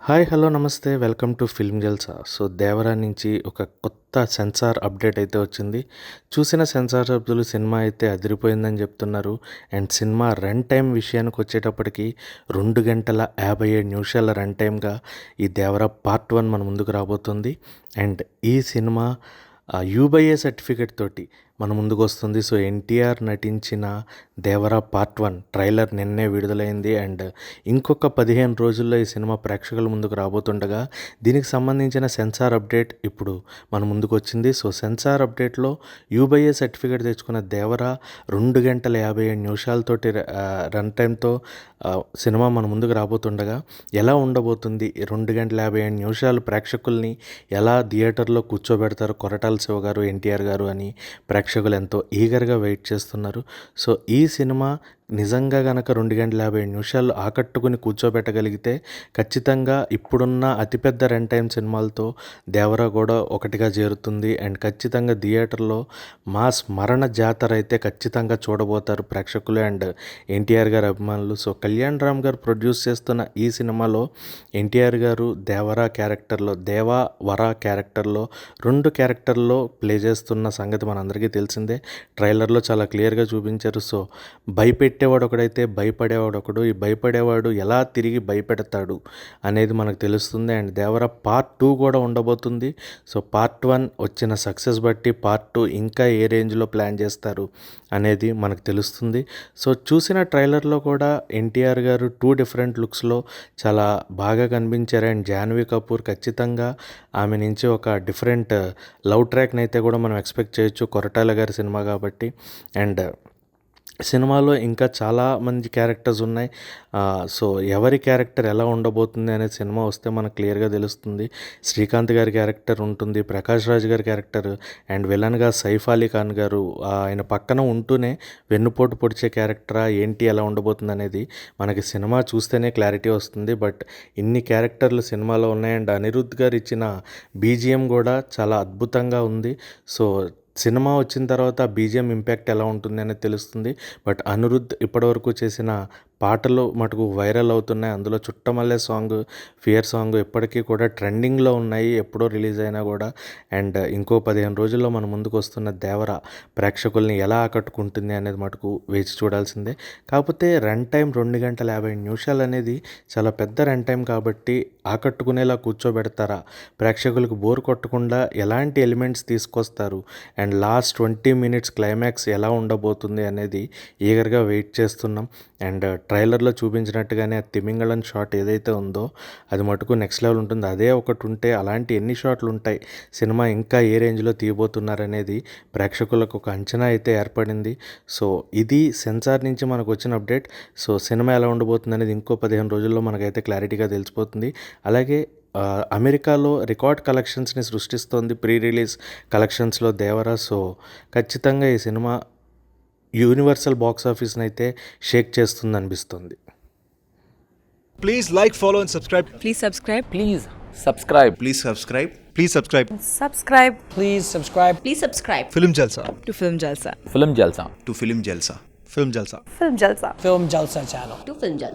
Hi hello నమస్తే welcome to film Jalsa. So Devara నుంచి ఒక కొత్త సెన్సార్ అప్డేట్ అయితే వచ్చింది. చూసిన సెన్సార్ సభ్యులు సినిమా అయితే అదిరిపోయిందని చెప్తున్నారు. అండ్ సినిమా రన్ టైం విషయానికి వచ్చేటప్పటికి 2 గంటల 57 నిమిషాల రన్ టైమ్గా ఈ దేవరా పార్ట్ 1 మన ముందుకు రాబోతుంది. అండ్ ఈ సినిమా యూబైఏ సర్టిఫికేట్ తోటి మన ముందుకు వస్తుంది. సో ఎన్టీఆర్ నటించిన దేవరా పార్ట్ 1 ట్రైలర్ నిన్నే విడుదలైంది. అండ్ ఇంకొక 15 రోజుల్లో ఈ సినిమా ప్రేక్షకుల ముందుకు రాబోతుండగా దీనికి సంబంధించిన సెన్సార్ అప్డేట్ ఇప్పుడు మన ముందుకు వచ్చింది. సో సెన్సార్ అప్డేట్లో యూబైఏ సర్టిఫికేట్ తెచ్చుకున్న దేవరా 2 గంటల 57 నిమిషాలతోటి రన్ టైంతో సినిమా మన ముందుకు రాబోతుండగా ఎలా ఉండబోతుంది, 2 గంటల 57 నిమిషాలు ప్రేక్షకుల్ని ఎలా థియేటర్లో కూర్చోబెడతారు కొరటాల శివ గారు, ఎన్టీఆర్ గారు అని ప్రేక్షకులు ఎంతో ఈగర్గా వెయిట్ చేస్తున్నారు. సో ఈ సినిమా నిజంగా గనక 2 గంటల 57 నిమిషాలు ఆకట్టుకుని కూర్చోబెట్టగలిగితే ఖచ్చితంగా ఇప్పుడున్న అతిపెద్ద రన్ టైం సినిమాలతో దేవరా కూడా ఒకటిగా చేరుతుంది. అండ్ ఖచ్చితంగా థియేటర్లో మాస్ మరణ జాతర అయితే ఖచ్చితంగా చూడబోతారు ప్రేక్షకులు అండ్ ఎన్టీఆర్ గారి అభిమానులు. సో కళ్యాణ్ రామ్ గారు ప్రొడ్యూస్ చేస్తున్న ఈ సినిమాలో ఎన్టీఆర్ గారు దేవరా క్యారెక్టర్లో, దేవరా క్యారెక్టర్లో 2 క్యారెక్టర్లో ప్లే చేస్తున్న సంగతి మనందరికీ తెలిసిందే. ట్రైలర్లో చాలా క్లియర్గా చూపించారు. సో భయపెట్టేవాడు ఒకడైతే భయపడేవాడు ఒకడు. ఈ భయపడేవాడు ఎలా తిరిగి భయపెడతాడు అనేది మనకు తెలుస్తుంది. అండ్ దేవరా పార్ట్ 2 కూడా ఉండబోతుంది. సో పార్ట్ 1 వచ్చిన సక్సెస్ బట్టి పార్ట్ 2 ఇంకా ఏ రేంజ్లో ప్లాన్ చేస్తారు అనేది మనకు తెలుస్తుంది. సో చూసిన ట్రైలర్లో కూడా ఎన్టీఆర్ గారు 2 డిఫరెంట్ లుక్స్లో చాలా బాగా కనిపించారు. అండ్ జాన్వీ కపూర్ ఖచ్చితంగా ఆమె నుంచి ఒక డిఫరెంట్ లవ్ ట్రాక్ని అయితే కూడా మనం ఎక్స్పెక్ట్ చేయొచ్చు, కొరటాల గారి సినిమా కాబట్టి. అండ్ సినిమాలో ఇంకా చాలా మంది క్యారెక్టర్స్ ఉన్నాయి. సో ఎవరి క్యారెక్టర్ ఎలా ఉండబోతుంది అనేది సినిమా వస్తే మనకు క్లియర్గా తెలుస్తుంది. శ్రీకాంత్ గారి క్యారెక్టర్ ఉంటుంది, ప్రకాష్ రాజ్ గారి క్యారెక్టర్ అండ్ విలన్గా సైఫ్ అలీ ఖాన్ గారు ఆయన పక్కన ఉంటూనే వెన్నుపోటు పొడిచే క్యారెక్టరా ఏంటి ఎలా ఉండబోతుంది అనేది మనకి సినిమా చూస్తేనే క్లారిటీ వస్తుంది. బట్ ఇన్ని క్యారెక్టర్లు సినిమాలో ఉన్నాయి. అండ్ అనిరుద్ధ్ గారు ఇచ్చిన బీజిఎం కూడా చాలా అద్భుతంగా ఉంది. సో సినిమా వచ్చిన తర్వాత బీజిఎం ఇంపాక్ట్ ఎలా ఉంటుంది అనేది తెలుస్తుంది. బట్ అనిరుద్ధ్ ఇప్పటివరకు చేసిన పాటలు మటుకు వైరల్ అవుతున్నాయి. అందులో చుట్టమల్లె సాంగ్, ఫియర్ సాంగ్ ఇప్పటికీ కూడా ట్రెండింగ్లో ఉన్నాయి, ఎప్పుడో రిలీజ్ అయినా కూడా. అండ్ ఇంకో 15 రోజుల్లో మన ముందుకు వస్తున్న దేవరా ప్రేక్షకుల్ని ఎలా ఆకట్టుకుంటుంది అనేది మటుకు వేచి చూడాల్సిందే. కాకపోతే రన్ టైం 2 గంటల 50 నిమిషాలు అనేది చాలా పెద్ద రన్ టైం కాబట్టి ఆకట్టుకునేలా కూర్చోబెడతారా, ప్రేక్షకులకు బోర్ కొట్టకుండా ఎలాంటి ఎలిమెంట్స్ తీసుకొస్తారు అండ్ లాస్ట్ 20 మినిట్స్ క్లైమాక్స్ ఎలా ఉండబోతుంది అనేది ఈగర్గా వెయిట్ చేస్తున్నాం. అండ్ ట్రైలర్లో చూపించినట్టుగానే ఆ తిమింగళం షాట్ ఏదైతే ఉందో అది మటుకు నెక్స్ట్ లెవెల్ ఉంటుంది. అదే ఒకటి ఉంటే అలాంటి ఎన్ని షాట్లు ఉంటాయి, సినిమా ఇంకా ఏ రేంజ్లో తీయబోతున్నారనేది ప్రేక్షకులకు ఒక అంచనా అయితే ఏర్పడింది. సో ఇది సెన్సార్ నుంచి మనకు వచ్చిన అప్డేట్. సో సినిమా ఎలా ఉండబోతుంది అనేది ఇంకో 15 రోజుల్లో మనకైతే క్లారిటీగా తెలిసిపోతుంది. అలాగే అమెరికాలో రికార్డ్ కలెక్షన్స్ని సృష్టిస్తోంది ప్రీ రిలీజ్ కలెక్షన్స్లో దేవరా. సో ఖచ్చితంగా ఈ సినిమా యూనివర్సల్ బాక్స్ ఆఫీస్ని అయితే షేక్ చేస్తుంది అనిపిస్తుంది. Please like, follow and subscribe. Please subscribe. Please subscribe. Please subscribe. Please subscribe. Subscribe Please subscribe. Please subscribe Film Jalsa. to Film Jalsa. Film Jalsa. To Film Jalsa. Film Jalsa. Film Jalsa. Film Jalsa channel. To Film Jalsa.